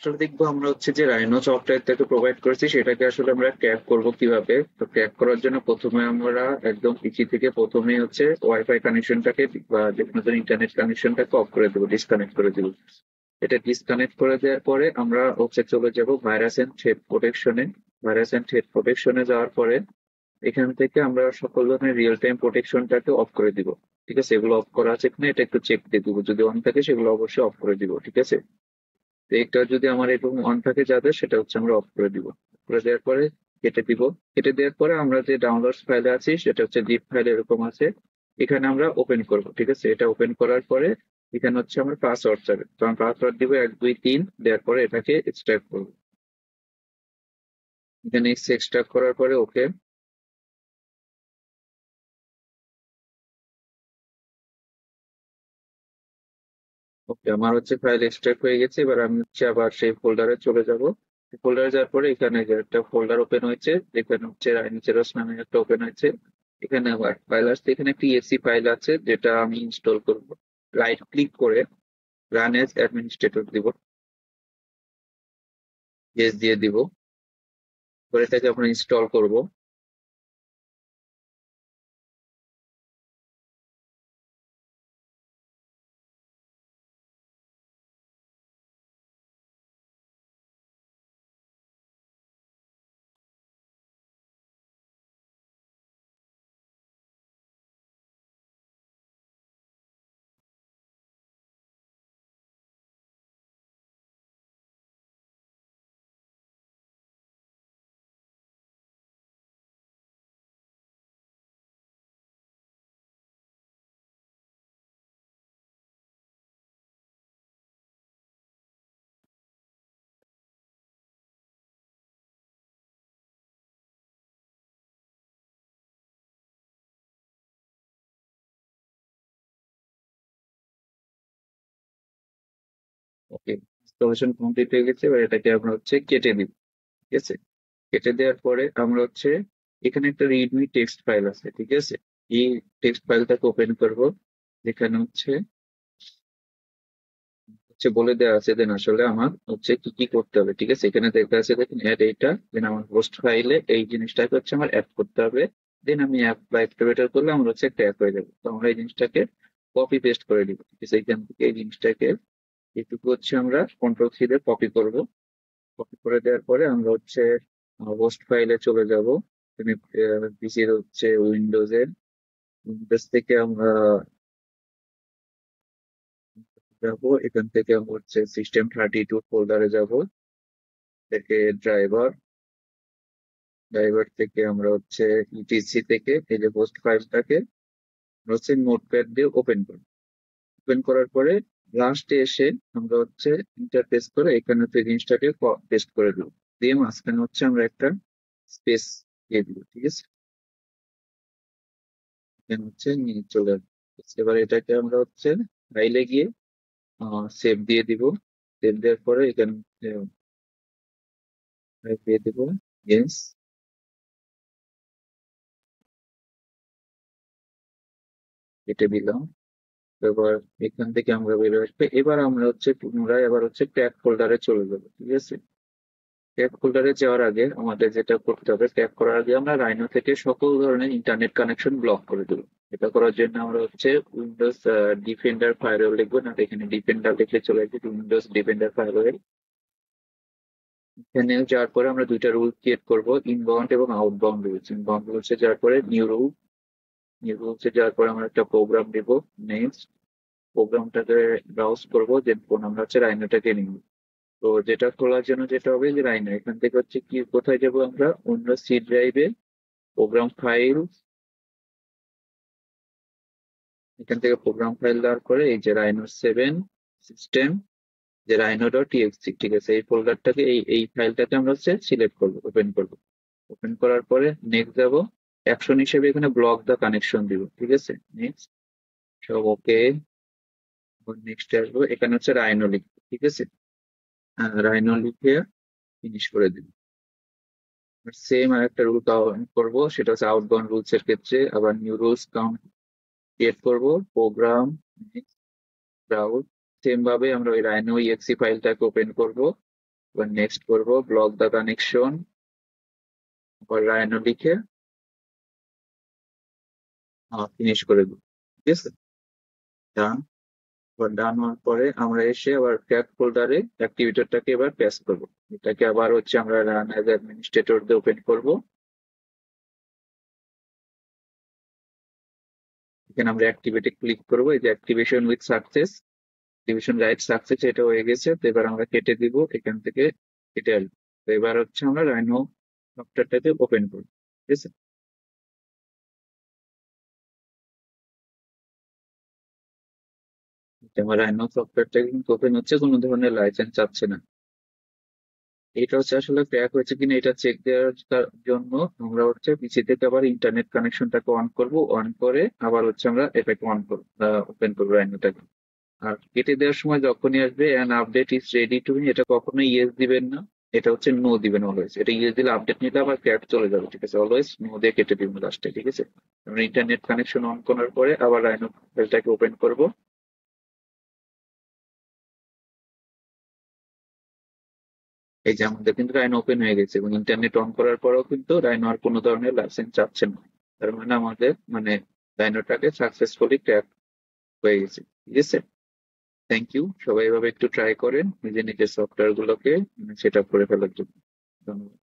আসলে দেখবো আমরা হচ্ছে যে রাইনো সফটওয়্যারটাকে প্রোভাইড করেছি সেটাকে আসলে আমরা ট্র্যাক করব কিভাবে। তো ট্র্যাক করার জন্য প্রথমে আমরা একদম পিসি থেকে প্রথমে হচ্ছে ওয়াইফাই কানেকশনটাকে বা যে কোনো ইন্টারনেট কানেকশনটাকে অফ করে দেবো, ডিসকানেক্ট করে দেবো। এটা ডিসকানেক্ট করে দেওয়ার পরে আমরা হচ্ছে চলে যাব ভাইরাস এন্ড থ্রেট প্রোটেকশনে। ভাইরাস এন্ড থ্রেট প্রোটেকশনে যাওয়ার পরে এখান থেকে আমরা সকল ধরনের রিয়েল টাইম প্রোটেকশনটাকে অফ করে দিব। ঠিক আছে, এগুলো অফ করা আছে কিনা এটা একটু চেক দিয়ে দিব, যদি অন থাকে সেগুলো অবশ্যই অফ করে দিব। ঠিক আছে, তো এটা যদি আমার এরকম অন থাকে যাদের, সেটা হচ্ছে আমরা অফ করে দিব। করে দেওয়ার পরে কেটে দিব। কেটে দেওয়ার পরে আমরা যে ডাউনলোডস ফাইলে আছি সেটা হচ্ছে জিপ ফাইল এরকম আছে, এখানে আমরা ওপেন করব। ঠিক আছে, এটা ওপেন করার পরে এখানে হচ্ছে আমার পাসওয়ার্ড চাবে, তো আমি পাসওয়ার্ড দিব 1 2 3, দেওয়ার পরে এটাকে এক্সট্রাক্ট করবো। এখানে এক্সট্রাক্ট করার পরে ওকে। ওকে, আমার হচ্ছে ফাইল এক্সট্রাক্ট হয়ে গেছে। এবার আমি হচ্ছে আবার সেই ফোল্ডারে চলে যাব। ফোল্ডারে যাওয়ার পরে এখানে যে একটা ফোল্ডার ওপেন হয়েছে, যেখানে হচ্ছে রাইনোসেরাস নামে একটা ওপেন হয়েছে। এখানে আবার ফাইল আসছে, এখানে একটি এসি ফাইল আছে যেটা আমি ইনস্টল করব। রাইট ক্লিক করে রান এজ অ্যাডমিনিস্ট্রেটর দিব, ইয়েস দিয়ে দিব। পরে এটাকে আমরা ইনস্টল করব। ওকে, ইনস্টলেশন কমপ্লিট হয়ে গেছে। এবার এটাকে আমরা হচ্ছে কেটে দিব। ঠিক আছে, কেটে দেওয়ার পরে আমরা হচ্ছে এখানে একটা রিডমি টেক্সট ফাইল আছে। ঠিক আছে, এই টেক্সট ফাইলটাকে ওপেন করব। যেখানে হচ্ছে হচ্ছে বলে দেওয়া আছে দেন আসলে আমার হচ্ছে কি কি করতে হবে। ঠিক আছে, এখানে দেখা আছে দেখুন অ্যাড এইটা, দেন আমার হোস্ট ফাইলে এই জিনিসটাকে হচ্ছে আমার অ্যাড করতে হবে। দেন আমি অ্যাপ বা অ্যাক্টিভেটর করলে আমার হচ্ছে একটা অ্যাপ হয়ে যাবে। তো আমরা এই জিনিসটাকে কপি পেস্ট করে দিব। ঠিক আছে, এখান থেকে এই জিনিসটাকে এটুকু হচ্ছে আমরা কন্ট্রোল সি দিয়ে কপি করব। কপি করে দেওয়ার পরে আমরা হচ্ছে হোস্ট ফাইলে চলে যাব। পিসির হচ্ছে উইন্ডোজের, উইন্ডোজ থেকে আমরা যাব। এখান থেকে আমরা হচ্ছে System32 ফোল্ডারে যাব। থেকে ড্রাইভার, ড্রাইভার থেকে আমরা হচ্ছে ইটিসি থেকে এই যে হোস্ট ফাইলটাকে হচ্ছে নোটপ্যাড দিয়ে ওপেন করব। ওপেন করার পরে লাস্টে এসে আমরা হচ্ছে ইন্টারফেস করে এখানে হচ্ছে জিনিসটাকে পেস্ট করে দেবো। দিয়ে মাঝখানে হচ্ছে আমরা একটা স্পেস দিয়ে দিব। ঠিক আছে, এখানে হচ্ছে নিয়ে চলে আসবে। এবার এটাকে আমরা হচ্ছে ফাইলে গিয়ে সেভ দিয়ে দিব। সেভ দেওয়ার পরে এখানে দিয়ে দিব ইয়েস, কেটে দিলাম। এবার এখান থেকে আমরা বেরোয় আসবে। এবার আমরা হচ্ছে পুনরায় আবার হচ্ছে ট্যাগ ফোল্ডারে চলে যাবো। ঠিক আছে, ট্যাগ ফোল্ডারে যাওয়ার আগে আমাদের যেটা করতে হবে, ট্যাগ করার আগে আমরা রাইনো থেকে সকল ধরনের ইন্টারনেট কানেকশন ব্লক করে দেবো। এটা করার জন্য আমরা হচ্ছে উইন্ডোজ ডিফেন্ডার ফায়ারওয়েল লিখবো না, এখানে ডিফেন্ডার লিখলে চলে আসবে, উইন্ডোজ ডিফেন্ডার ফায়ারওয়েল। এখানে যাওয়ার পরে আমরা দুইটা রুল ক্রিয়েট করব, ইনবাউন্ড এবং আউটবাউন্ড রুলস। ইনবাউন্ড রুলসে যাওয়ার পরে নিউ রুল, নিউ রুলসে যাওয়ার পরে আমরা একটা প্রোগ্রাম দিব। নেক্সট, প্রোগ্রামটাকে ব্রাউজ করবো, যে ফোন আমরা হচ্ছে রাইনোটাকে নিব। তো যেটা খোলার জন্য যেটা হবে যে রাইনো, এখান থেকে হচ্ছে কি কোথায় যাব আমরা, অন্য সি ড্রাইভে প্রোগ্রাম ফাইল, এখান থেকে প্রোগ্রাম ফাইল দেওয়ার পরে এই যে রাইনো 7 সিস্টেম, যে রাইনো.txt। ঠিক আছে, এই ফোল্ডারটাকে এই ফাইলটাকে আমরা হচ্ছে সিলেক্ট করবো, ওপেন করবো। ওপেন করার পরে নেক্সট যাব, অ্যাকশন হিসেবে এখানে ব্লক দা কানেকশন দিব। ঠিক আছে, নেক্সট, সব ওকে। নেক্সট আসবো, এখানে হচ্ছে রাইনো লিখবো। ঠিক আছে, রাইনো লিখে ফিনিশ করে দিব। সেম আর একটা রুল কাউন্ট করবো, সেটা হচ্ছে আউটবাউন্ড রুলস এর ক্ষেত্রে আবার নিউ রুলস কাউন্ট ক্রিয়েট করবো। প্রোগ্রাম ব্রাউজ, সেম ভাবে আমরা ওই রাইনো exe ফাইলটাকে ওপেন করব। এবার নেক্সট করবো, ব্লক দা কানেকশন, আবার রায়নো লিখে ফিনিশ করে দেবো। ঠিক আছে, ডান। এবার ডান হওয়ার পরে আমরা এসে আবার ক্যাট ফোল্ডারে অ্যাক্টিভেটরটাকে এবার পেস্ট করবো। এটাকে আবার হচ্ছে আমরা রান অ্যাজ অ্যাডমিনিস্ট্রেটর দিয়ে ওপেন করবো। এখানে আমরা অ্যাক্টিভেটে ক্লিক করবো, এই যে activation with success, activation right success, এটা হয়ে গেছে। তো এবার আমরা কেটে দিব এখান থেকে, কেটে আসবো। তো এবার হচ্ছে আমরা রাইনো সফটওয়্যারটাকে ওপেন করবো। ঠিক আছে, তো আমার রাইনো সফটওয়্যারটা কিন্তু ওপেন হচ্ছে, কোনো ধরনের লাইসেন্স চাচ্ছে না। এটা হচ্ছে আসলে ক্র্যাক হয়েছে কিনা এটা চেক দেওয়ার জন্য আমরা হচ্ছে পিসি থেকে আবার ইন্টারনেট কানেকশনটাকে অন করব, অন করে আবার হচ্ছে আমরা এটাকে অন করবো, ওপেন করবো রাইনোটাকে। আর কেটে দেওয়ার সময় যখনই আসবে an update is ready to, এটা কখনোই ইয়েস দিবেন না, এটা হচ্ছে নো দিবেন অলওয়েজ। এটা ইয়েস দিলে আপডেট নিতে আবার ক্র্যাক চলে যাবে। ঠিক আছে, অলওয়েজ নো দিয়ে কেটে দিবেন লাস্টে। ঠিক আছে, আমরা ইন্টারনেট কানেকশন অন করার পরে আবার রাইনো ফাইলটাকে ওপেন করব। এই যে আমাদের কিন্তু রাইনো ওপেন হয়ে গেছে, এবং ইন্টারনেট অন করার পরেও কিন্তু রাইনো আর কোনো ধরনের লাইসেন্স চাচ্ছে না। তার মানে আমাদের রাইনোটাকে সাকসেসফুলি ক্র্যাক হয়ে গেছে। ঠিক আছে, থ্যাংক ইউ। সবাই এভাবে একটু ট্রাই করেন নিজের নিজের সফটওয়্যার গুলোকে সেট আপ করে ফেলার জন্য। ধন্যবাদ।